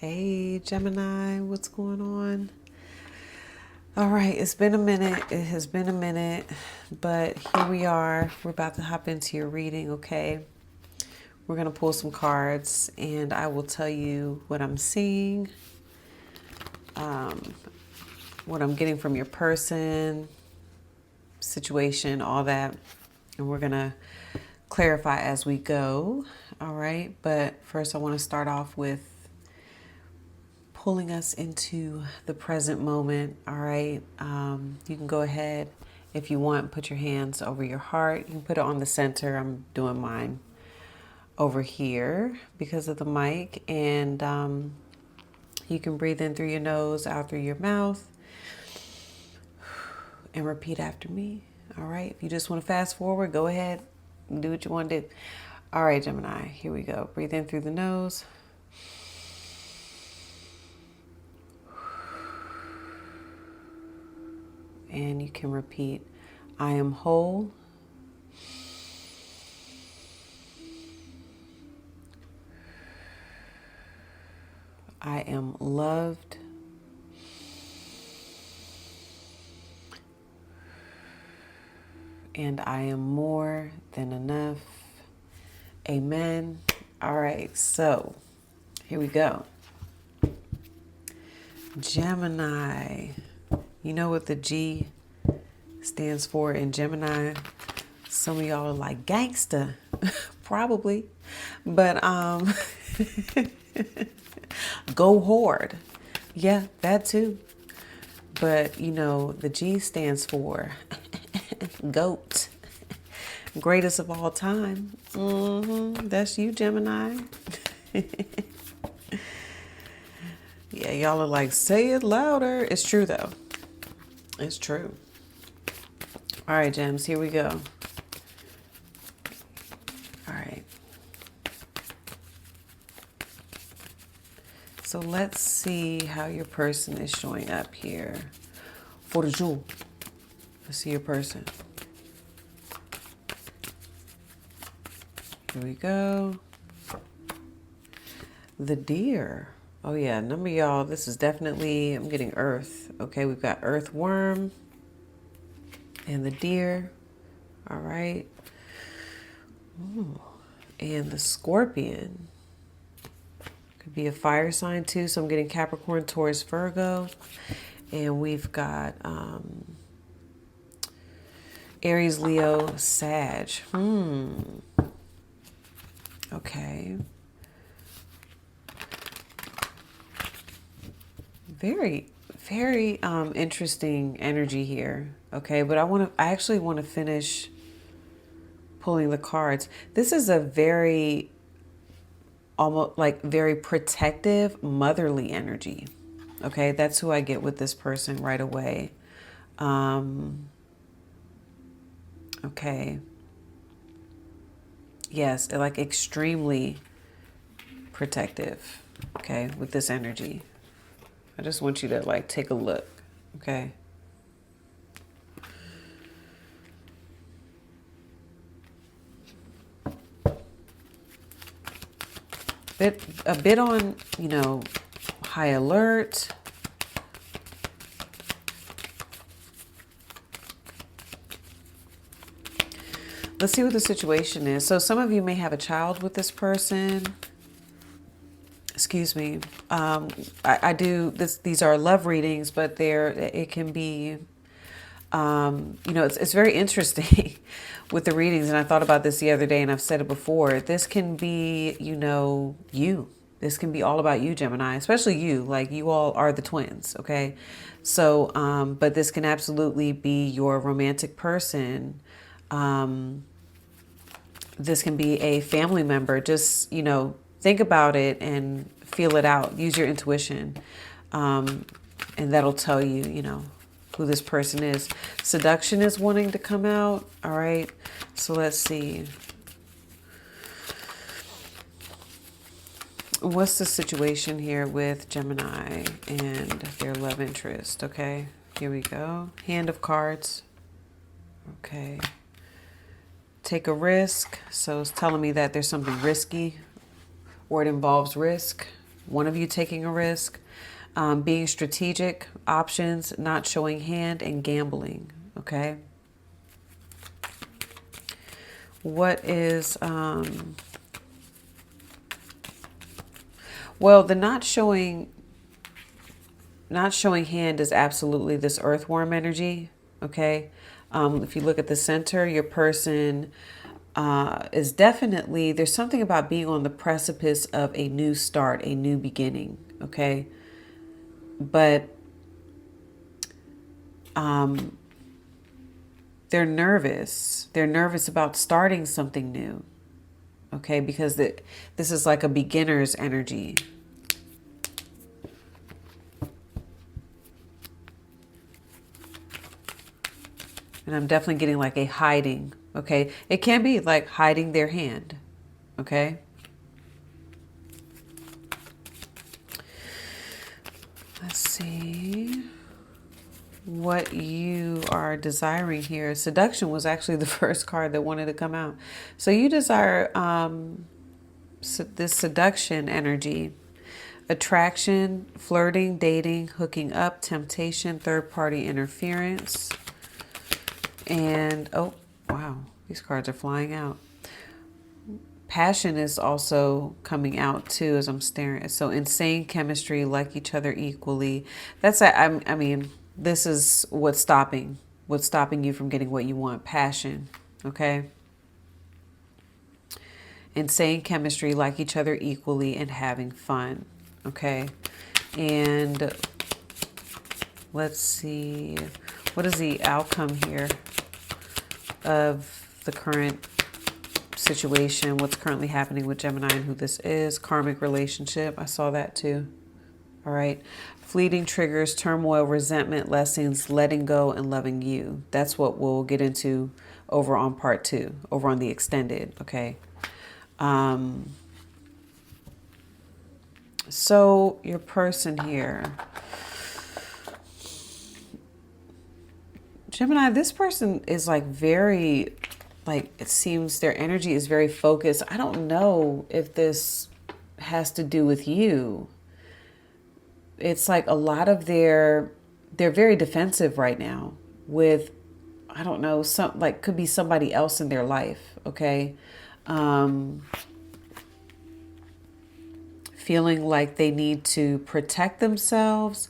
Hey Gemini, what's going on? All right, it's been a minute. It has been a minute, but here we are. We're about to hop into your reading, okay? We're going to pull some cards and I will tell you what I'm seeing, what I'm getting from your person, situation, all that. And we're going to clarify as we go, all right? But first, I want to start off with pulling us into the present moment, all right? You can go ahead if you want, put your hands over your heart. You can put it on the center. I'm doing mine over here because of the mic. And you can breathe in through your nose, out through your mouth, and repeat after me, all right? If you just want to fast forward, go ahead and do what you want to do. All right, Gemini, here we go. Breathe in through the nose. And you can repeat, I am whole. I am loved. And I am more than enough. Amen. All right, so here we go. Gemini. You know what the G stands for in Gemini? Some of y'all are like gangsta, probably. But go hard. Yeah, that too. But you know, the G stands for GOAT. Greatest of all time. That's you, Gemini. Yeah, y'all are like, say it louder. It's true, though. It's true. All right, Gems, here we go. All right. So let's see how your person is showing up here. For the jewel. Let's see your person. Here we go. The deer. Oh yeah, number y'all, this is definitely, I'm getting earth. Okay, we've got earthworm and the deer. All right. Ooh. And the scorpion. Could be a fire sign too. So I'm getting Capricorn, Taurus, Virgo. And we've got Aries, Leo, Sag. Okay. Very, very interesting energy here. Okay, but I actually want to finish pulling the cards. This is a very, almost like very protective, motherly energy. Okay, that's who I get with this person right away. Okay. Yes, like extremely protective. Okay, with this energy. I just want you to like take a look, okay? A bit on, you know, high alert. Let's see what the situation is. So some of you may have a child with this person. Excuse me. I do this. These are love readings, but it can be, you know, it's very interesting with the readings. And I thought about this the other day, and I've said it before. This can be, you know, you. This can be all about you, Gemini, especially you. Like you all are the twins, okay? So, but this can absolutely be your romantic person. This can be a family member. Just, you know, think about it and feel it out. Use your intuition. And that'll tell you, you know, who this person is. Seduction is wanting to come out. All right. So let's see. What's the situation here with Gemini and their love interest? Okay. Here we go. Hand of cards. Okay. Take a risk. So it's telling me that there's something risky or it involves risk. one of you taking a risk, being strategic, options, not showing hand, and gambling. Okay. What is, well, the not showing hand is absolutely this earthworm energy. Okay. If you look at the center, your person is definitely, there's something about being on the precipice of a new start, a new beginning. Okay. But they're nervous. They're nervous about starting something new. Okay. Because this is like a beginner's energy. And I'm definitely getting like a hiding. Okay. It can be like hiding their hand. Okay. Let's see what you are desiring here. Seduction was actually the first card that wanted to come out. So you desire this seduction energy, attraction, flirting, dating, hooking up, temptation, third-party interference. And, oh, wow, these cards are flying out. Passion is also coming out too as I'm staring. So insane chemistry, like each other equally. That's, I mean, this is what's stopping you from getting what you want. Passion, okay? Insane chemistry, like each other equally, and having fun, okay? And let's see, what is the outcome here of the current situation, what's currently happening with Gemini and who this is? Karmic relationship. I saw that too. All right. Fleeting triggers, turmoil, resentment, lessons, letting go, and loving you. That's what we'll get into over on part 2, over on the extended. Okay. So your person here, Gemini, this person is like very, like, it seems their energy is very focused. I don't know if this has to do with you. It's like a lot of they're very defensive right now with, I don't know, some, like, could be somebody else in their life. Okay. Feeling like they need to protect themselves.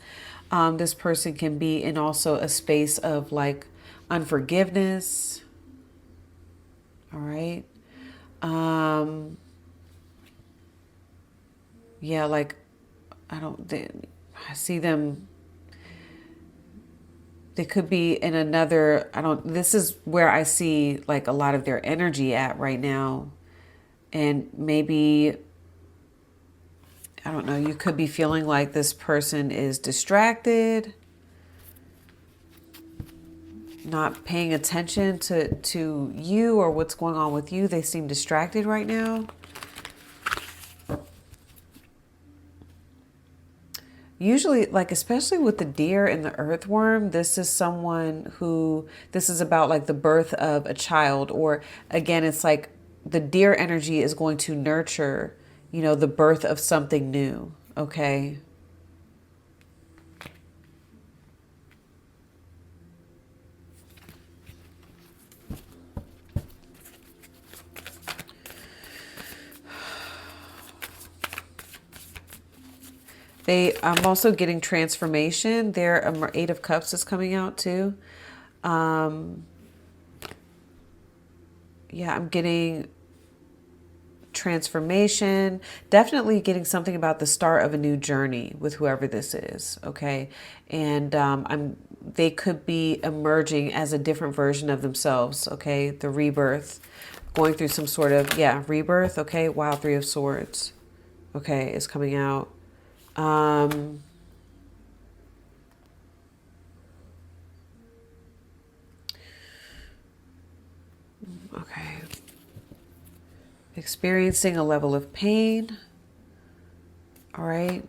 This person can be in also a space of like unforgiveness. All right. Yeah, like, I see them. They could be in another, this is where I see like a lot of their energy at right now. And maybe, I don't know, you could be feeling like this person is distracted, not paying attention to you or what's going on with you. They seem distracted right now. Usually, like, especially with the deer and the earthworm, this is someone who, this is about like the birth of a child, or again, it's like the deer energy is going to nurture, you know, the birth of something new. Okay. I'm also getting transformation. Their 8 of Cups is coming out too. Yeah, I'm getting transformation. Definitely getting something about the start of a new journey with whoever this is. Okay, and they could be emerging as a different version of themselves. Okay, the rebirth, going through some sort of rebirth. Okay, wow, 3 of Swords. Okay, is coming out. Okay. Experiencing a level of pain. All right.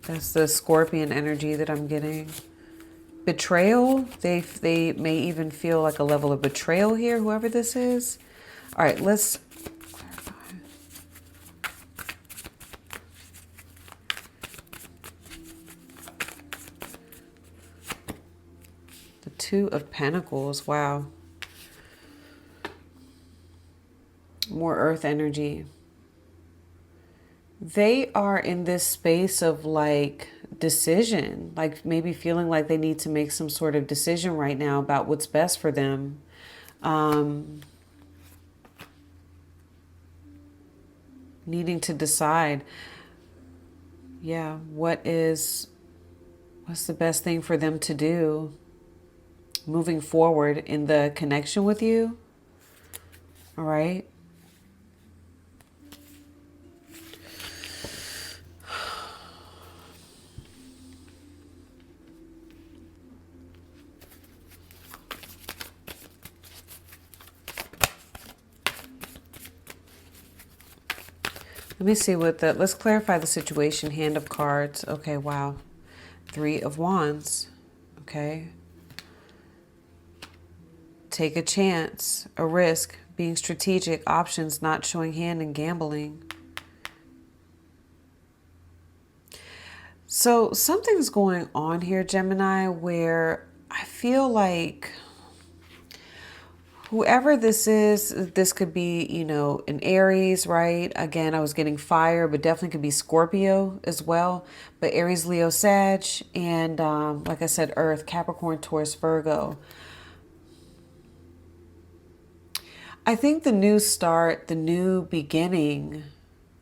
That's the Scorpion energy that I'm getting. betrayal. They may even feel like a level of betrayal here, whoever this is. All right, let's clarify. The Two of Pentacles. Wow. More earth energy. They are in this space of like decision, like maybe feeling like they need to make some sort of decision right now about what's best for them. Needing to decide, yeah, what's the best thing for them to do moving forward in the connection with you. All right. Let me see let's clarify the situation. Hand of Cards. Okay, wow. Three of Wands. Okay. Take a chance, a risk, being strategic, options, not showing hand, and gambling. So something's going on here, Gemini, where I feel like whoever this is, this could be, an Aries, right? Again, I was getting fire, but definitely could be Scorpio as well. But Aries, Leo, Sag, and like I said, Earth, Capricorn, Taurus, Virgo. I think the new start, the new beginning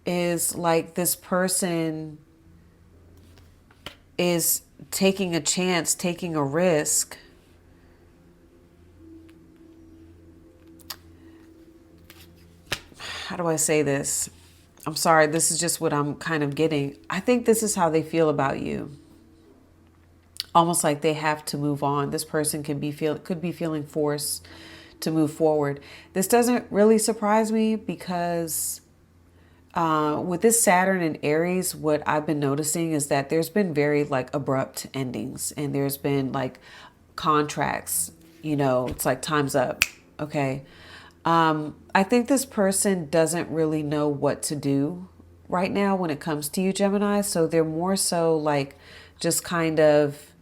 is like this person is taking a chance, taking a risk. How do I say this? I'm sorry, this is just what I'm kind of getting. I think this is how they feel about you. Almost like they have to move on. This person could be feeling forced to move forward. This doesn't really surprise me because with this Saturn and Aries, what I've been noticing is that there's been very like abrupt endings, and there's been like contracts, it's like time's up. Okay. I think this person doesn't really know what to do right now when it comes to you, Gemini. So they're more so like just kind of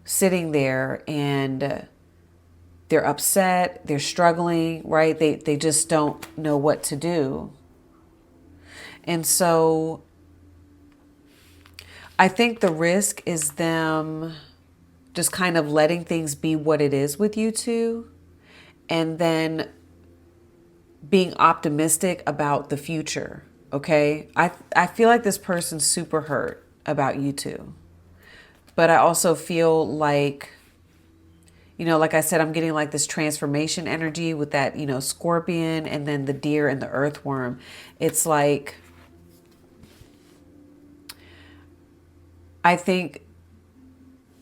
sitting there, and they're upset, they're struggling, right? They just don't know what to do. And so I think the risk is them just kind of letting things be what it is with you two, and then being optimistic about the future. Okay. I feel like this person's super hurt about you two, but I also feel like, like I said, I'm getting like this transformation energy with that, Scorpion, and then the deer and the earthworm. It's like, I think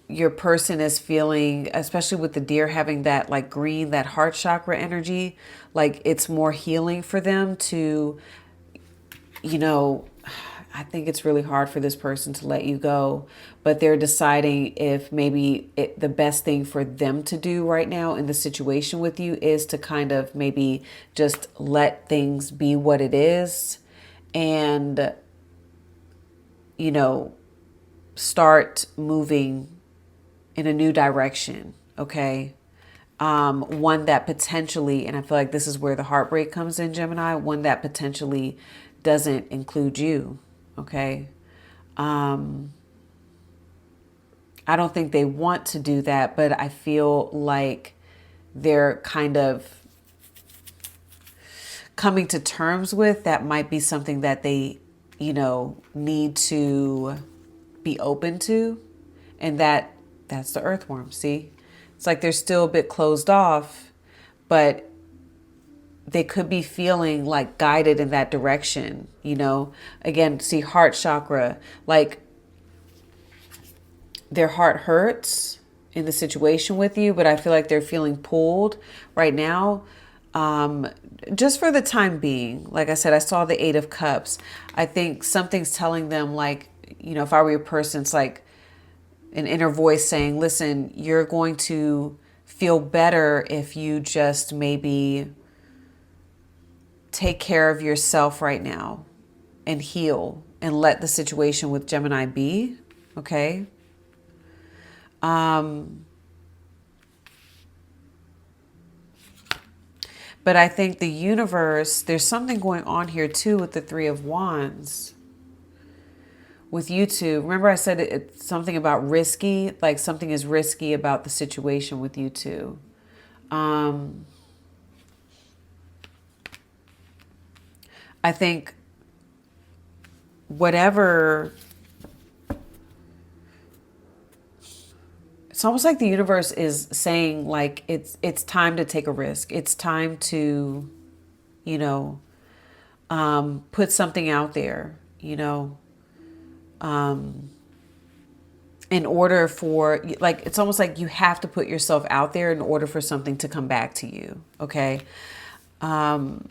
your person is feeling, especially with the deer having that like green, that heart chakra energy, like it's more healing for them to, I think it's really hard for this person to let you go, but they're deciding if maybe the best thing for them to do right now in the situation with you is to kind of maybe just let things be what it is, and, start moving in a new direction. Okay. One that potentially, and I feel like this is where the heartbreak comes in, Gemini, one that potentially doesn't include you. Okay. I don't think they want to do that, but I feel like they're kind of coming to terms with that might be something that they, need to be open to. And that's the earthworm. See, it's like they're still a bit closed off, but they could be feeling like guided in that direction. Again, see, heart chakra, like their heart hurts in the situation with you, but I feel like they're feeling pulled right now. Just for the time being. Like I said, I saw the Eight of Cups. I think something's telling them, like, if I were your person, it's like, an inner voice saying, listen, you're going to feel better if you just maybe take care of yourself right now and heal and let the situation with Gemini be. Okay. But I think the universe, there's something going on here too with the Three of Wands. With you two, remember I said it's something about risky, like something is risky about the situation with you two. I think whatever, it's almost like the universe is saying like it's time to take a risk. It's time to, you know, put something out there, you know, in order for, like, it's almost like you have to put yourself out there in order for something to come back to you. Okay. The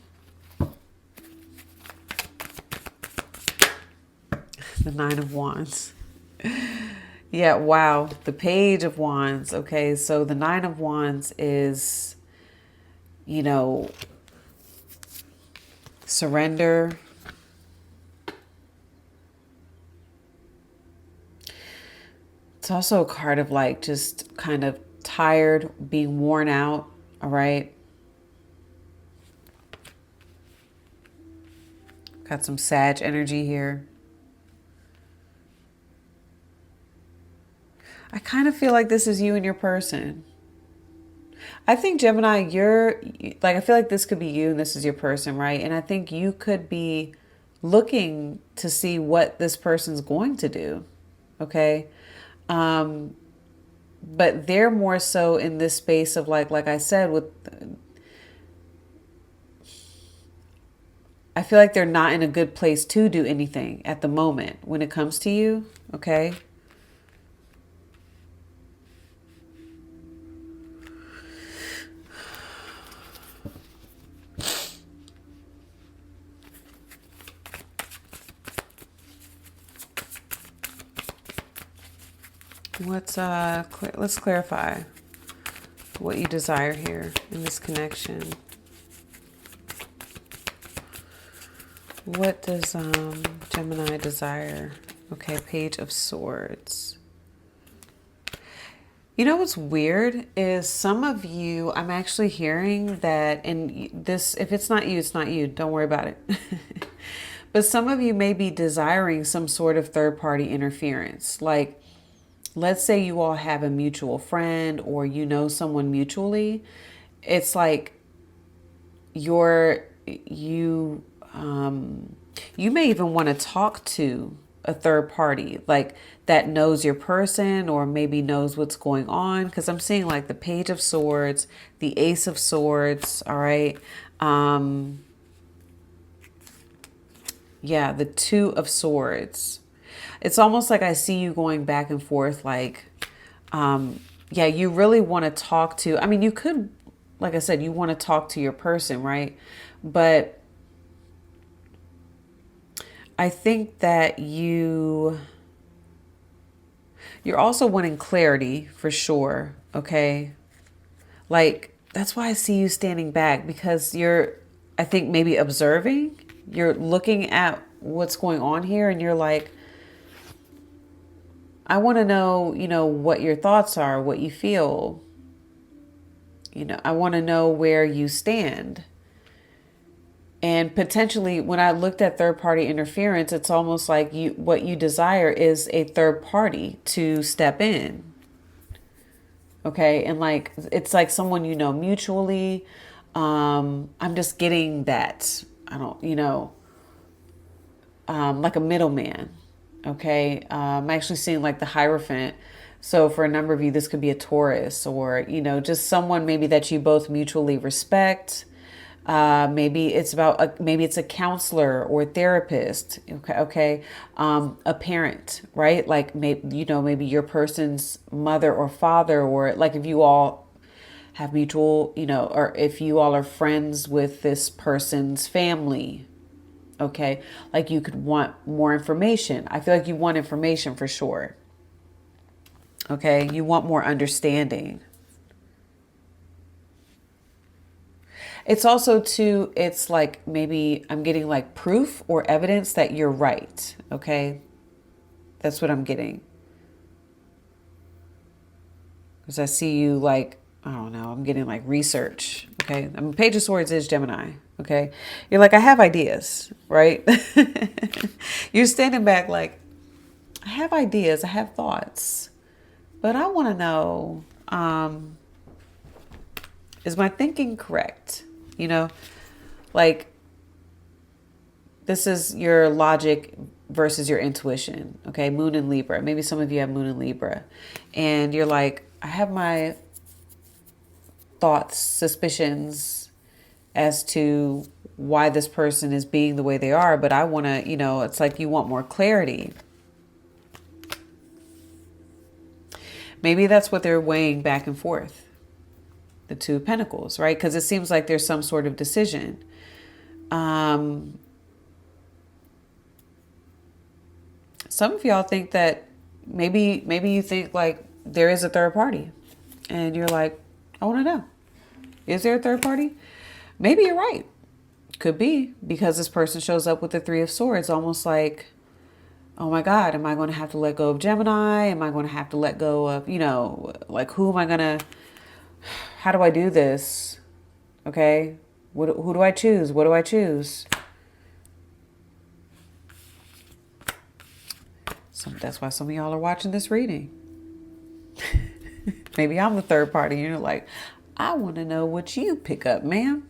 Nine of Wands. Yeah, wow. The Page of Wands. Okay, so the Nine of Wands is, you know, surrender. It's also a card of like just kind of tired, being worn out. All right. Got some Sag energy here. I kind of feel like this is you and your person. I think Gemini, you're like, I feel like this could be you and this is your person, right? And I think you could be looking to see what this person's going to do. Okay. But they're more so in this space of like I said, with, I feel like they're not in a good place to do anything at the moment when it comes to you. Okay. Let's clarify what you desire here in this connection. What does Gemini desire? Okay, Page of Swords. You know what's weird is some of you, I'm actually hearing that, and this, if it's not you, it's not you. Don't worry about it. But some of you may be desiring some sort of third-party interference. Like, let's say you all have a mutual friend or you know someone mutually. It's like you may even want to talk to a third party, like that knows your person or maybe knows what's going on. Because I'm seeing like the Page of Swords, the Ace of Swords. All right. Yeah, the Two of Swords. It's almost like I see you going back and forth. Like, yeah, you really want to talk to, I mean, you could, like I said, you want to talk to your person, right? But I think that you're also wanting clarity for sure. Okay. Like, that's why I see you standing back, because you're, I think, maybe observing, you're looking at what's going on here and you're like, I want to know, you know, what your thoughts are, what you feel. You know, I want to know where you stand. And potentially, when I looked at third party interference, it's almost like what you desire is a third party to step in. Okay. And like, it's like someone, you know, mutually. I'm just getting that. I don't, you know, like a middleman. Okay. I'm actually seeing like the Hierophant. So for a number of you, this could be a Taurus, or, you know, just someone maybe that you both mutually respect. Maybe it's about, maybe it's a counselor or a therapist. Okay. Okay. A parent, right? Like, maybe, you know, maybe your person's mother or father, or like if you all have mutual, you know, or if you all are friends with this person's family. Okay. Like, you could want more information. I feel like you want information for sure. Okay. You want more understanding. It's also too, it's like maybe I'm getting like proof or evidence that you're right. Okay. That's what I'm getting. Because I see you like, I don't know, I'm getting like research. Okay. I mean, Page of Swords is Gemini. Okay. You're like, I have ideas, right? You're standing back like, I have ideas, I have thoughts, but I want to know, is my thinking correct? You know, like this is your logic versus your intuition. Okay. Moon in Libra. Maybe some of you have Moon in Libra and you're like, I have my thoughts, suspicions as to why this person is being the way they are, but I want to, it's like you want more clarity. Maybe that's what they're weighing back and forth. The Two of Pentacles, right? Because it seems like there's some sort of decision. Some of y'all think that maybe you think like there is a third party and you're like, I want to know, is there a third party? Maybe you're right. Could be because this person shows up with the Three of Swords, almost like, oh my God, am I going to have to let go of Gemini? Am I going to have to let go of, like who am I going to, how do I do this? Okay. Who do I choose? What do I choose? So that's why some of y'all are watching this reading. Maybe I'm the third party. You're like, I want to know what you pick up, ma'am.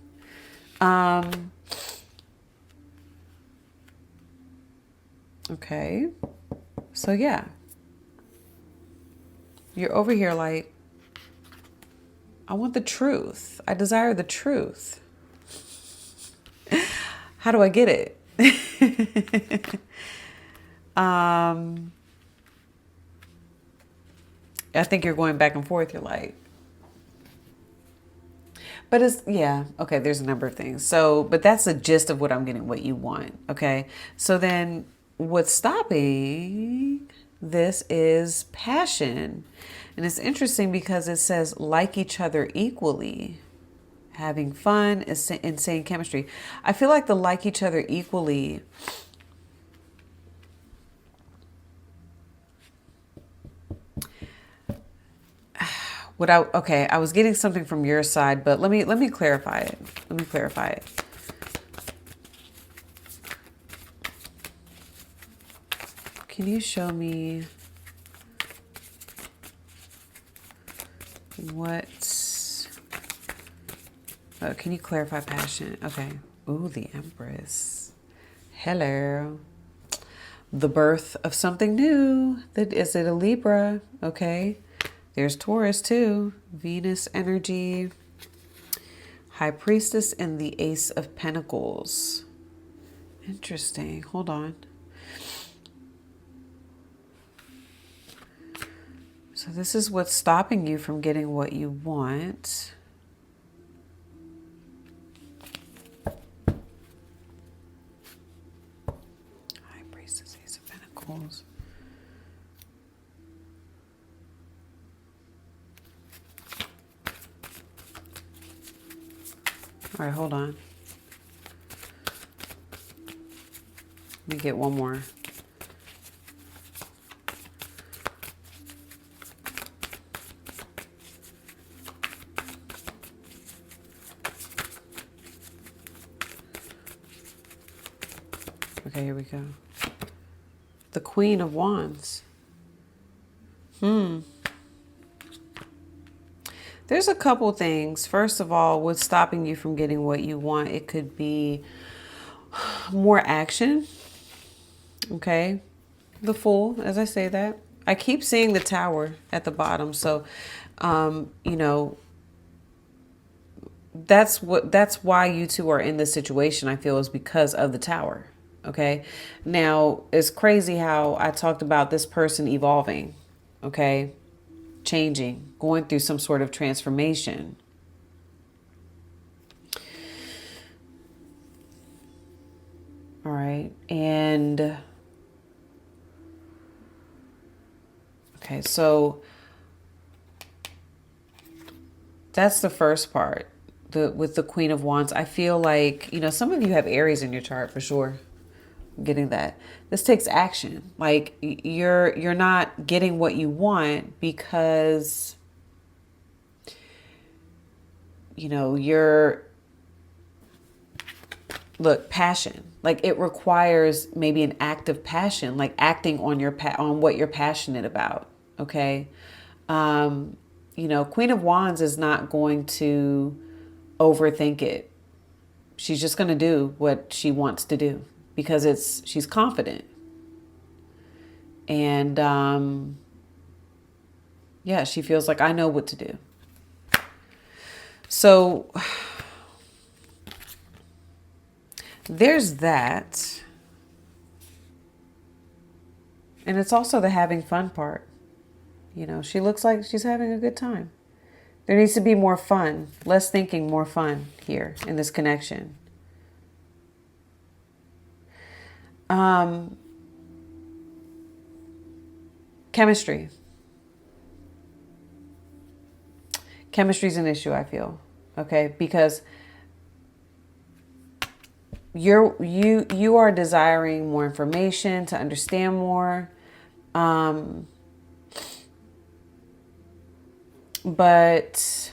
Okay. So yeah. You're over here like, I want the truth. I desire the truth. How do I get it? I think you're going back and forth. You're like, but it's, yeah, okay, there's a number of things. So, but that's the gist of what I'm getting, what you want. Okay. So then what's stopping this is passion. And it's interesting because it says like each other equally, having fun, insane chemistry. I feel like the like each other equally. I was getting something from your side, but let me clarify it. Let me clarify it. Can you show me what? Oh, can you clarify passion? Okay. Ooh, the Empress. Hello. The birth of something new. Is it a Libra? Okay. There's Taurus too. Venus energy. High Priestess and the Ace of Pentacles. Interesting. Hold on. So this is what's stopping you from getting what you want. High Priestess, Ace of Pentacles. All right, hold on. Let me get one more. Okay, here we go. The Queen of Wands. There's a couple things. First of all, what's stopping you from getting what you want? It could be more action. Okay. The Fool, as I say that. I keep seeing the Tower at the bottom. So, that's why you two are in this situation, I feel, is because of the Tower. Okay. Now, it's crazy how I talked about this person evolving. Okay. Changing, going through some sort of transformation. All right. And okay, so That's the first part. With the Queen of Wands, I feel like, some of you have Aries in your chart for sure. I'm getting that. This takes action. Like you're not getting what you want because you're look, passion. Like it requires maybe an act of passion, like acting on on what you're passionate about, okay? Queen of Wands is not going to overthink it. She's just going to do what she wants to do because she's confident. And yeah, she feels like I know what to do. So there's that. And it's also the having fun part. She looks like she's having a good time. There needs to be more fun, less thinking, more fun here in this connection. Chemistry. Chemistry is an issue, I feel. Okay, because you are desiring more information to understand more. But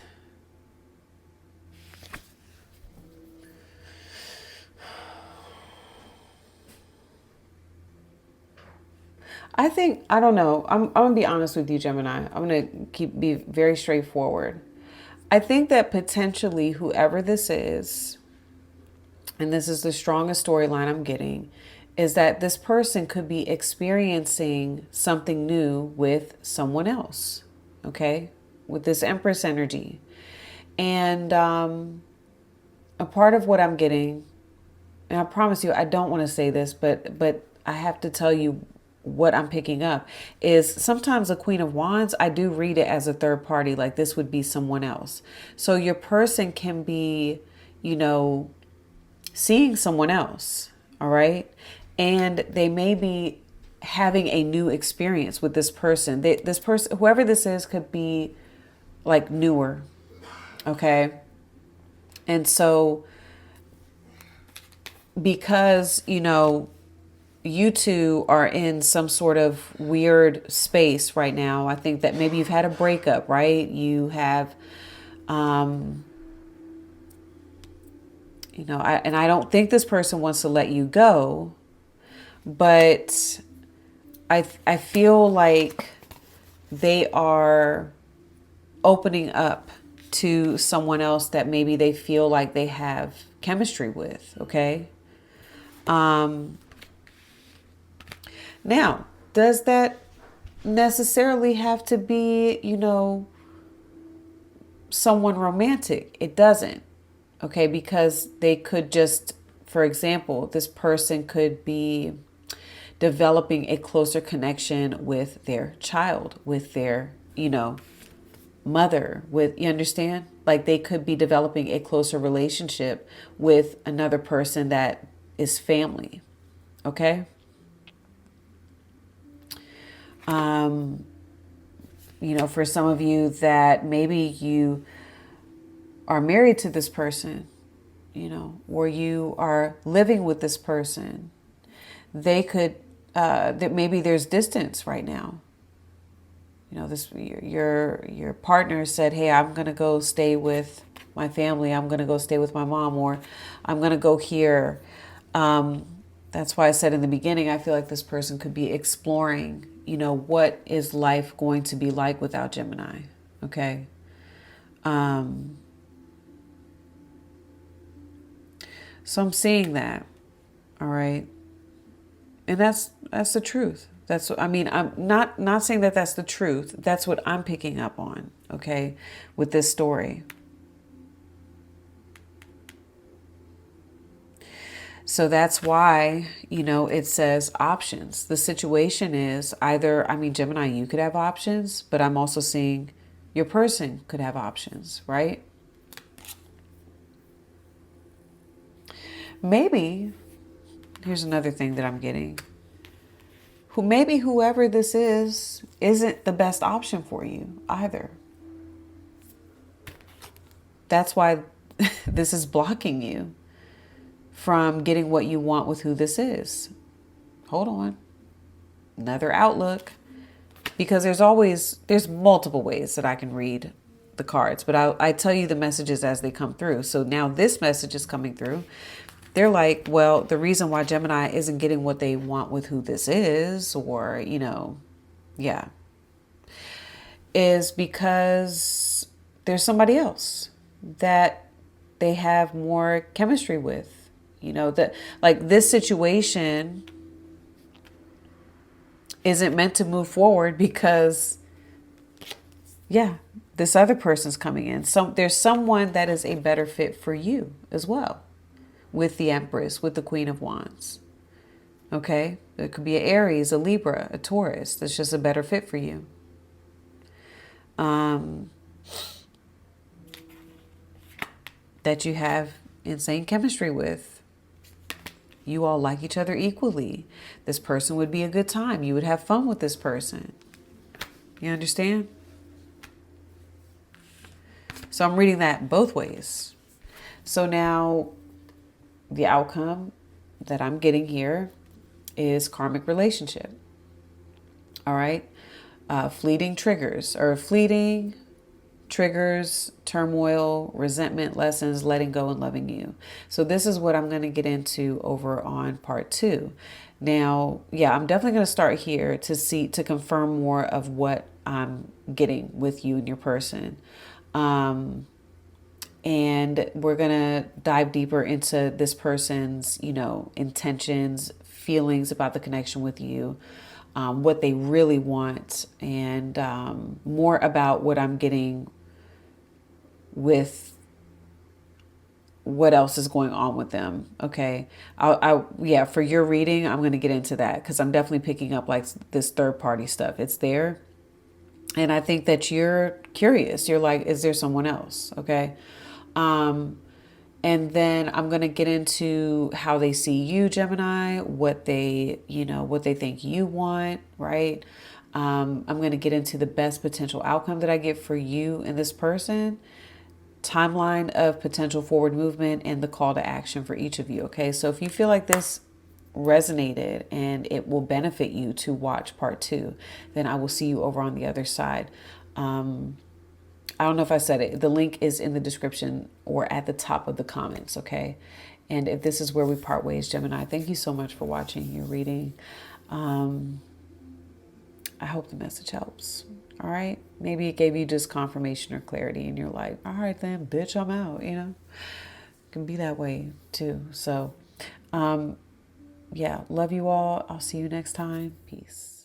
I don't know. I'm going to be honest with you, Gemini. I'm going to be very straightforward. I think that potentially whoever this is, and this is the strongest storyline I'm getting, is that this person could be experiencing something new with someone else. Okay? With this Empress energy. And a part of what I'm getting, and I promise you, I don't want to say this, but I have to tell you what I'm picking up, is sometimes a Queen of Wands, I do read it as a third party, like this would be someone else. So your person can be, seeing someone else, all right? And they may be having a new experience with this person. This person, whoever this is, could be like newer, okay? And so because, you two are in some sort of weird space right now. I think that maybe you've had a breakup, right? You have, and I don't think this person wants to let you go, but I feel like they are opening up to someone else that maybe they feel like they have chemistry with, okay? Now, does that necessarily have to be, someone romantic? It doesn't, okay? Because they could just, for example, this person could be developing a closer connection with their child, with their, mother, you understand? Like they could be developing a closer relationship with another person that is family, okay? For some of you that maybe you are married to this person, or you are living with this person, they could, that maybe there's distance right now. Your partner said, hey, I'm going to go stay with my family. I'm going to go stay with my mom, or I'm going to go here. That's why I said in the beginning, I feel like this person could be exploring, what is life going to be like without Gemini? Okay. So I'm seeing that. All right. And that's the truth. I'm not saying that that's the truth. That's what I'm picking up on. Okay. With this story. So that's why, it says options. The situation is either, Gemini, you could have options, but I'm also seeing your person could have options, right? Maybe, here's another thing that I'm getting. Maybe whoever this is isn't the best option for you either. That's why this is blocking you from getting what you want with who this is. Hold on. Another outlook. Because there's multiple ways that I can read the cards, but I tell you the messages as they come through. So now this message is coming through. They're like, well, the reason why Gemini isn't getting what they want with who this is, or, yeah, is because there's somebody else that they have more chemistry with. That like this situation isn't meant to move forward because, yeah, this other person's coming in. There's someone that is a better fit for you as well, with the Empress, with the Queen of Wands. Okay? It could be an Aries, a Libra, a Taurus. That's just a better fit for you. That you have insane chemistry with. You all like each other equally. This person would be a good time. You would have fun with this person. You understand? So I'm reading that both ways. So now the outcome that I'm getting here is karmic relationship. All right. Fleeting triggers, turmoil, resentment, lessons, letting go and loving you. So this is what I'm going to get into over on part 2. Now, yeah, I'm definitely going to start here to confirm more of what I'm getting with you and your person. And we're going to dive deeper into this person's, intentions, feelings about the connection with you, what they really want, and more about what I'm getting with what else is going on with them. Okay. Yeah, for your reading, I'm going to get into that because I'm definitely picking up like this third party stuff. It's there. And I think that you're curious. You're like, is there someone else? Okay. And then I'm going to get into how they see you, Gemini, what they think you want, right? I'm going to get into the best potential outcome that I get for you and this person, timeline of potential forward movement, and the call to action for each of you. Okay. So if you feel like this resonated and it will benefit you to watch part 2, then I will see you over on the other side. I don't know if I said it. The link is in the description or at the top of the comments. Okay. And if this is where we part ways, Gemini, thank you so much for watching your reading. I hope the message helps. All right. Maybe it gave you just confirmation or clarity and you're like, all right, then bitch, I'm out. It can be that way too. So, yeah, love you all. I'll see you next time. Peace.